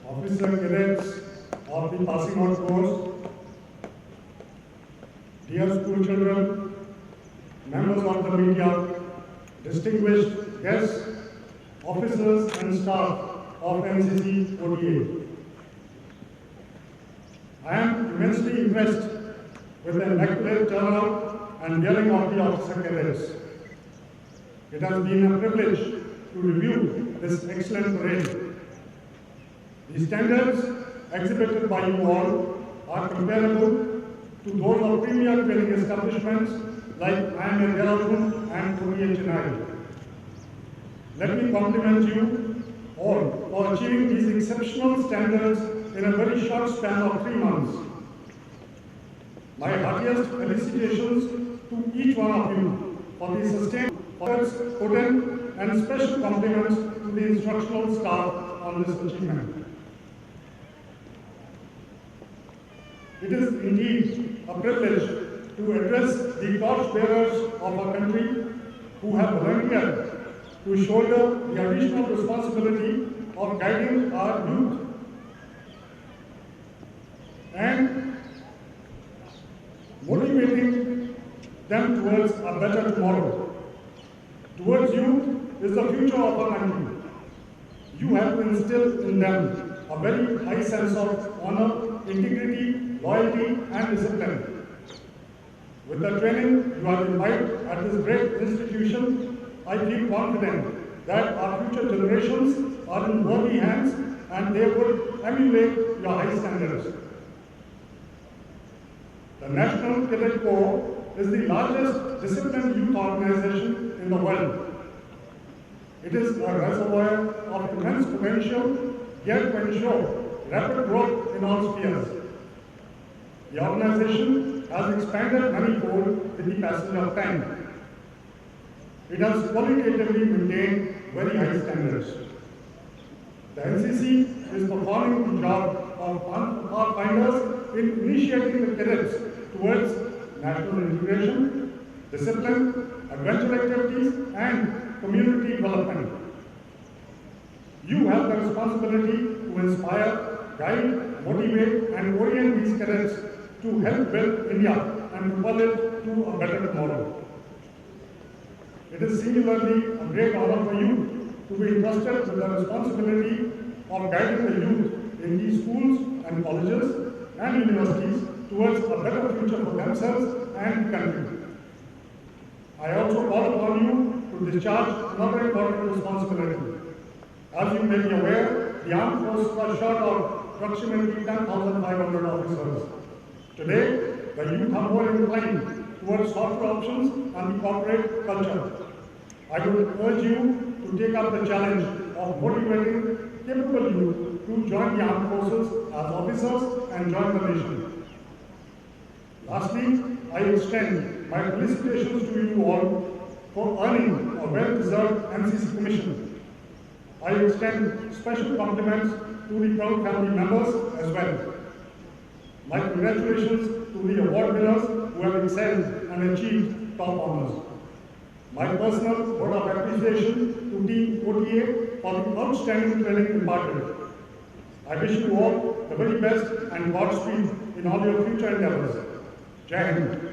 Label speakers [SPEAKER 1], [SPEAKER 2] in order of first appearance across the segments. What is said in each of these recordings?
[SPEAKER 1] officer cadets of the passing out course, dear school children, members of the media, distinguished guests, officers and staff of NCC OTA. I am immensely impressed with the immaculate turnout and daring of the officer cadets. It has been a privilege to review this excellent parade. The standards exhibited by you all are comparable to those of premier training establishments like IIM Dehradun and OTA Chennai. Let me compliment you all for achieving these exceptional standards in a very short span of 3 months. My heartiest felicitations to each one of you for the sustained efforts put in, and special compliments to the instructional staff on this achievement. It is indeed a privilege to address the torchbearers of our country who have volunteered to shoulder the additional responsibility of guiding our youth and motivating them towards a better tomorrow. Towards you is the future of our country. You have instilled in them a very high sense of honor, integrity, loyalty and discipline. With the training you have imbibed at this great institution, I feel confident that our future generations are in worthy hands and they would emulate your high standards. The National Cadet Corps is the largest disciplined youth organization in the world. It is a reservoir of immense potential, yet to ensure rapid growth in all spheres. The organization has expanded manifold with the passage of time. It has qualitatively maintained very high standards. The NCC is performing the job of pathfinders in initiating the cadets towards national integration, discipline, adventure activities, and community development. You have the responsibility to inspire, guide, motivate, and orient these cadets to help build India and propel it to a better tomorrow. It is singularly a great honor for you to be entrusted with the responsibility of guiding the youth in these schools and colleges and universities towards a better future for themselves and the country. I also call upon you to discharge another important responsibility. As you may be aware, the armed forces are short of approximately 10,500 officers. Today, the youth are more inclined towards softer options and the corporate culture. I would urge you to take up the challenge of motivating capable youth to join the armed forces as officers and join the nation. Lastly, I extend my felicitations to you all for earning a well-deserved NCC commission. I extend special compliments to the proud family members as well. My congratulations to the award winners who have excelled and achieved top honors. My personal word of appreciation to Team OTA for the outstanding training imparted. I wish you all the very best and Godspeed in all your future endeavors. Jai Hind.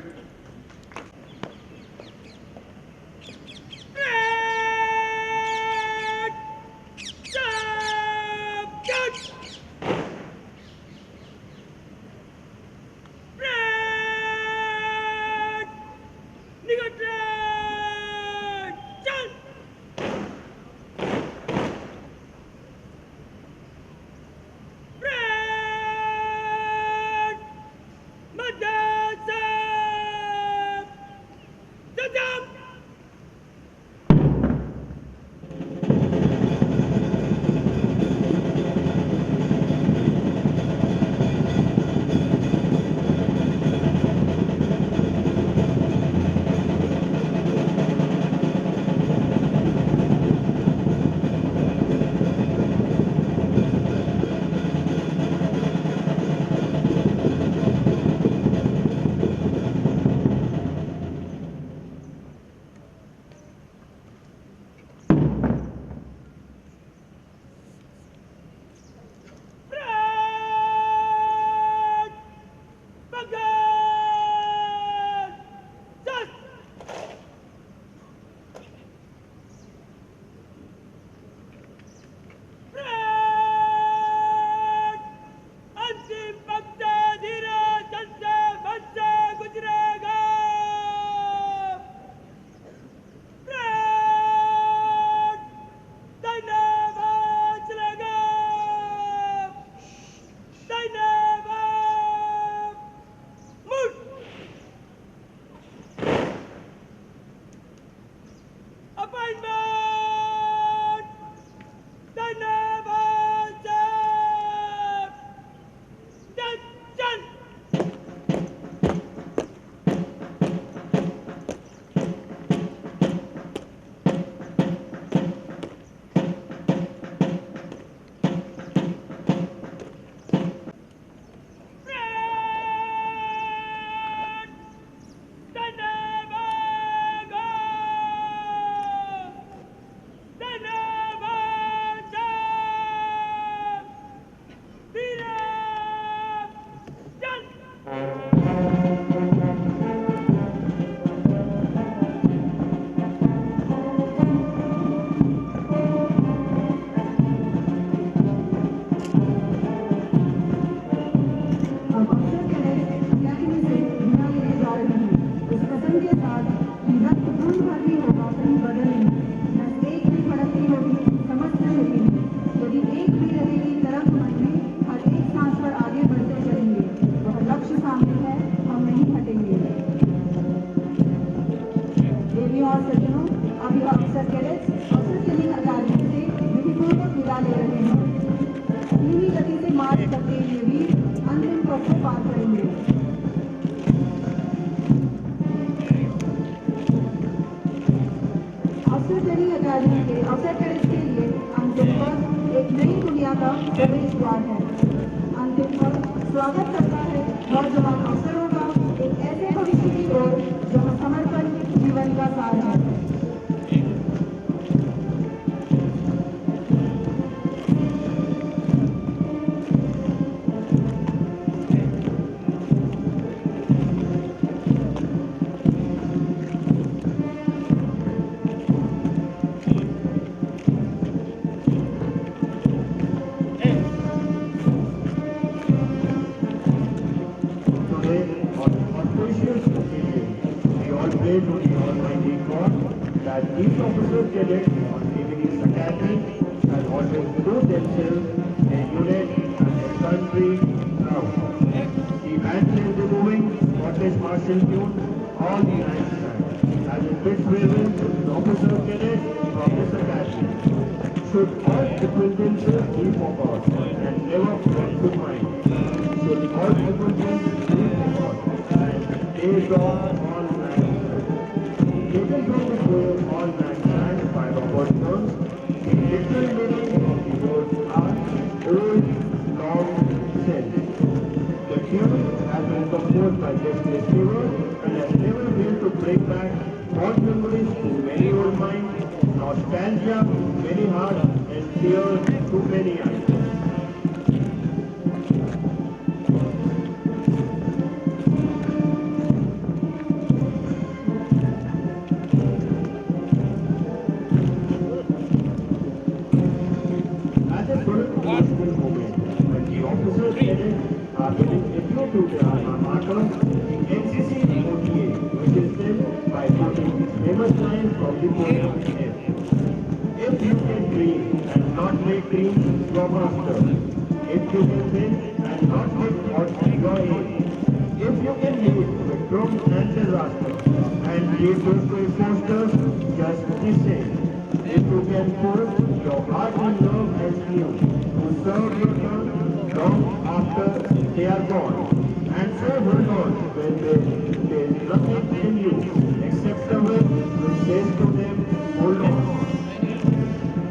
[SPEAKER 2] अब अफसर cadets academy से विदा लेने जा रहे हैं। इस कदम के साथ रक्त खून भर्ती होगा कहीं बदल नहीं, बस एक भी फड़कती होगी समस्त शरीर में। यदि एक भी रहेगी तरंग मन में, हर एक सांस पर आगे बढ़ते चलेंगे। वह लक्ष्य सामने है, हम नहीं हटेंगे। देवियों और सज्जनों, अब यह अफसर कैडेट्स अफसर ट्रेनिंग अकादमी से विधिपूर्वक विदा ले रहे हैं। धीमी गति से मार्च करते हुए भी अंतिम पथ को पार करेंगे। अफसर ट्रेनिंग अकादमी के अफसर कैडेट्स के लिए अंतिम पथ एक नई दुनिया का प्रवेश द्वार है। अंतिम पथ स्वागत करता है नौजवान अफसरों का एक ऐसे भविष्य की ओर जहाँ समर्पण जीवन का सार है।
[SPEAKER 3] Pray to the Almighty God that each officer cadet on Navy's Academy has always proved themselves a unit and a country proud. The band is removing Scottish martial tune, all the hands stand, as it bids farewell to the officer cadet from this academy. Should all acquaintances be forgot and never brought to mind, should all acquaintances be forgot and days of all night. Taken from the poem All Mankind by Robert Burns, the literal meaning of the words are old, long since. The tune has been composed by Leslie Stewart and has never failed to bring back fond memories to many old minds, nostalgia to many hearts, and tears to many eyes. To the alma mater, the NCC OTA, which is them by quoting this famous line from the poem If you can dream and not make dreams your master, if you can think and not make thoughts your aim, if you can lead with drums and disaster, and lead those to imposters just the same, if you can pour your heart and love and skill to serve your turn long after they are gone. And so hold on when there is nothing in you except the will which says to them, hold on.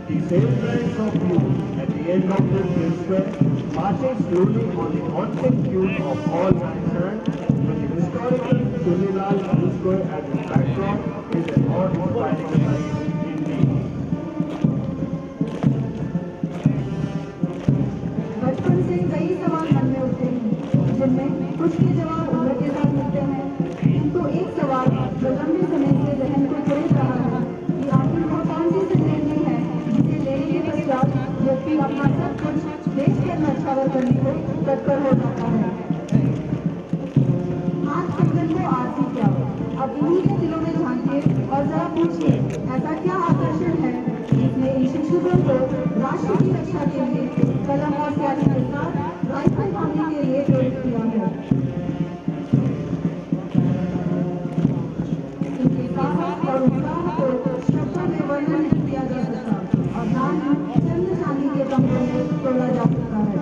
[SPEAKER 3] The same ranks of you at the end of this square, marching slowly on the haunting tune of all mankind, with the historical Sunilal Square as its backdrop, is an awe-inspiring sight indeed.
[SPEAKER 2] बचपन से कई सवाल मन में उठते हैं, जिनमें कुछ के जवाब उम्र के साथ मिलते हैं, किंतु एक सवाल जो लंबे समय से जहन को कुरेद रहा है कि आखिर वो कौन सी जिंदगी है जिसे लेने के पश्चात व्यक्ति अपना सब कुछ देश के नछावर करने को तत्पर हो जाता है। आज कंगन को आरती क्या, अब इन्हीं के दिलों में झांकिए और जरा पूछिए ऐसा क्या आकर्षण है जिसने इन शिक्षकों को राष्ट्र की रक्षा के लिए कलम और स्याही के साथ राइफल थामने के लिए प्रेरित किया है। इनके साहस और उत्साह को शब्दों में वर्णन नहीं किया जा सकता और ना ही चंद चांदी के कमरों में तोड़ा जा सकता है।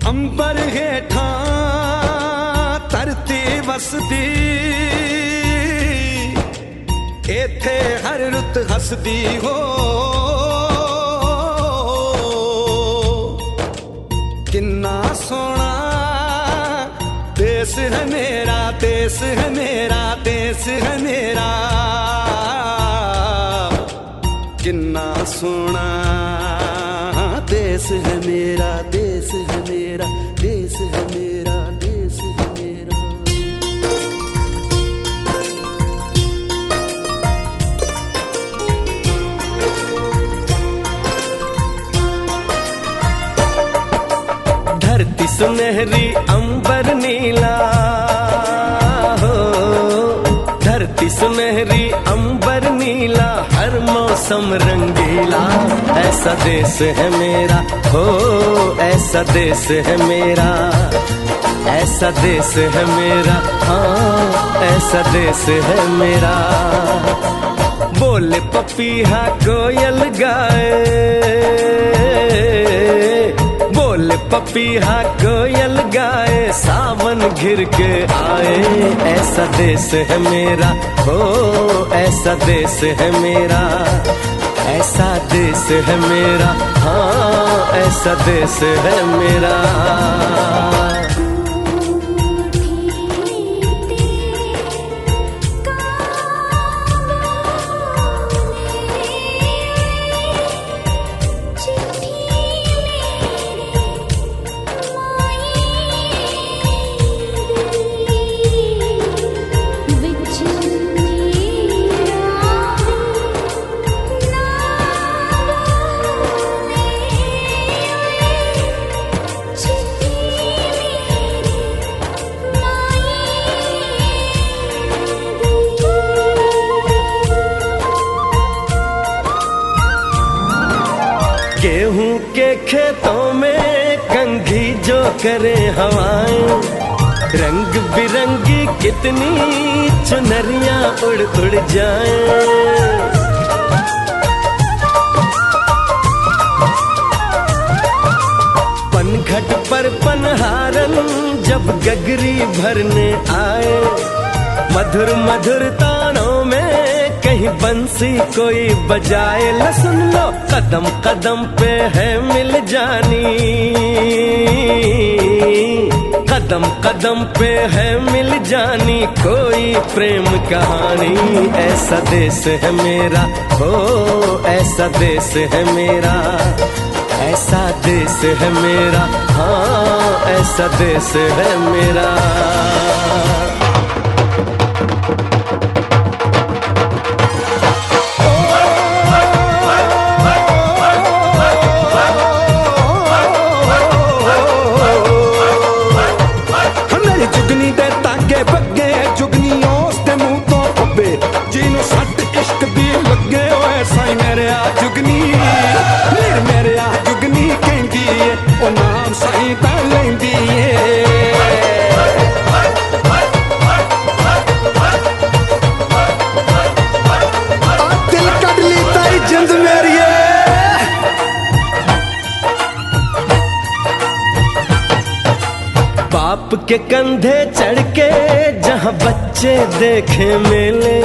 [SPEAKER 4] अंबर हेठा धरती वसदी, इथे हर रुत हसदी हो। किन्ना सोना देश है मेरा, देश है मेरा, देश है मेरा। किन्ना सोना देश है मेरा, देश है मेरा, देश है मेरा, देश है मेरा। धरती सुनहरी अंबर नीला हो, धरती सुनहरी अंबर नीला, हर मौसम रंगीला। ऐसा देश है मेरा हो, ऐसा देश है मेरा, ऐसा देश है मेरा, हाँ ऐसा देश है मेरा। बोले पपीहा कोयल गाए, बोले पपीहा कोयल गाए, सावन घिर के आए। ऐसा देश है मेरा हो, ऐसा देश है मेरा, ऐसा देश है मेरा, हाँ ऐसा देश है मेरा। गेहूं के खेतों में कंघी जो करे हवाएं, रंग बिरंगी कितनी चुनरियां उड़ उड़ जाएं। पनघट पर पनहारन जब गगरी भरने आए, मधुर मधुर तानों में कहीं बंसी कोई बजाए। ल सुन लो कदम कदम पे है मिल जानी, कदम कदम पे है मिल जानी कोई प्रेम कहानी। ऐसा देश है मेरा हो, ऐसा देश है मेरा, ऐसा देश है मेरा, हाँ ऐसा देश है मेरा। जुगनी दे तागे बगे, जुगनी उस दे मुंह तो पब्बे, जिन्हों सट इश्क दी लगे ओए साई मेरे आ जुगनी, मेरे आ जुगनी कहंदी है ओ नाम साई ता लैंदी है। दिल कट ली ताई जिंद मेरी है। बाप के कंधे चढ़ के जहाँ बच्चे देखे मेले,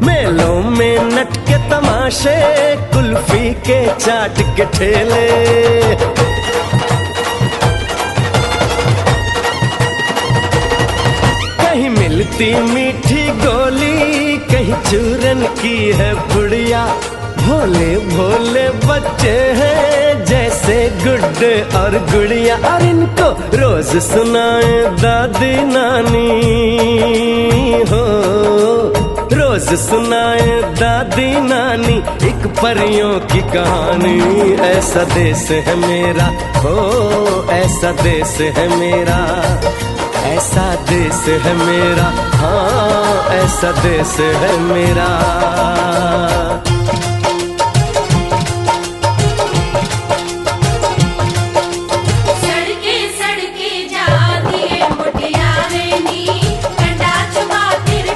[SPEAKER 4] मेलों में नट के तमाशे, कुल्फी के चाट के ठेले। कहीं मिलती मीठी गोली, कहीं चूरन की है पुड़िया। भोले भोले बच्चे हैं जैसे गुड्डे और गुड़िया, और इनको रोज सुनाए दादी नानी हो, रोज सुनाए दादी नानी एक परियों की कहानी। ऐसा देश है मेरा हो, ऐसा देश है मेरा, ऐसा देश है मेरा, हाँ ऐसा देश है मेरा।
[SPEAKER 5] सड़के जाती है मुटियारे नी, कंडा चुमा फिर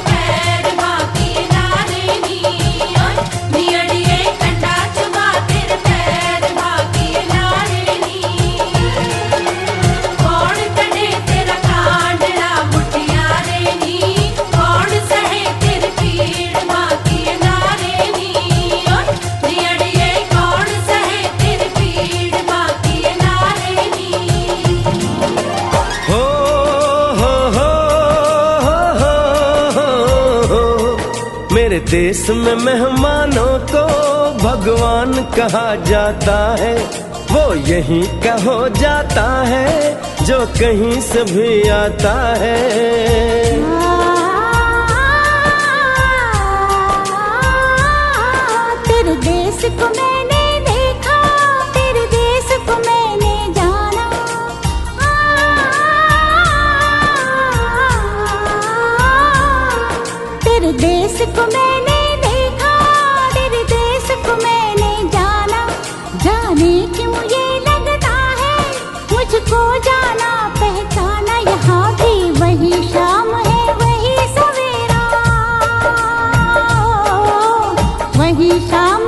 [SPEAKER 4] मेरे देश में मेहमानों को भगवान कहा जाता है, वो यहीं का हो जाता है जो कहीं से भी आता है।
[SPEAKER 5] तेरे देश को मैंने देखा, तेरे देश को मैंने जाना, तेरे देश को मैंने देखा, तेरे देश को मैंने जाना। जाने क्यों ये लगता है मुझको जाना पहचाना, यहाँ भी वही शाम है वही सवेरा, वही शाम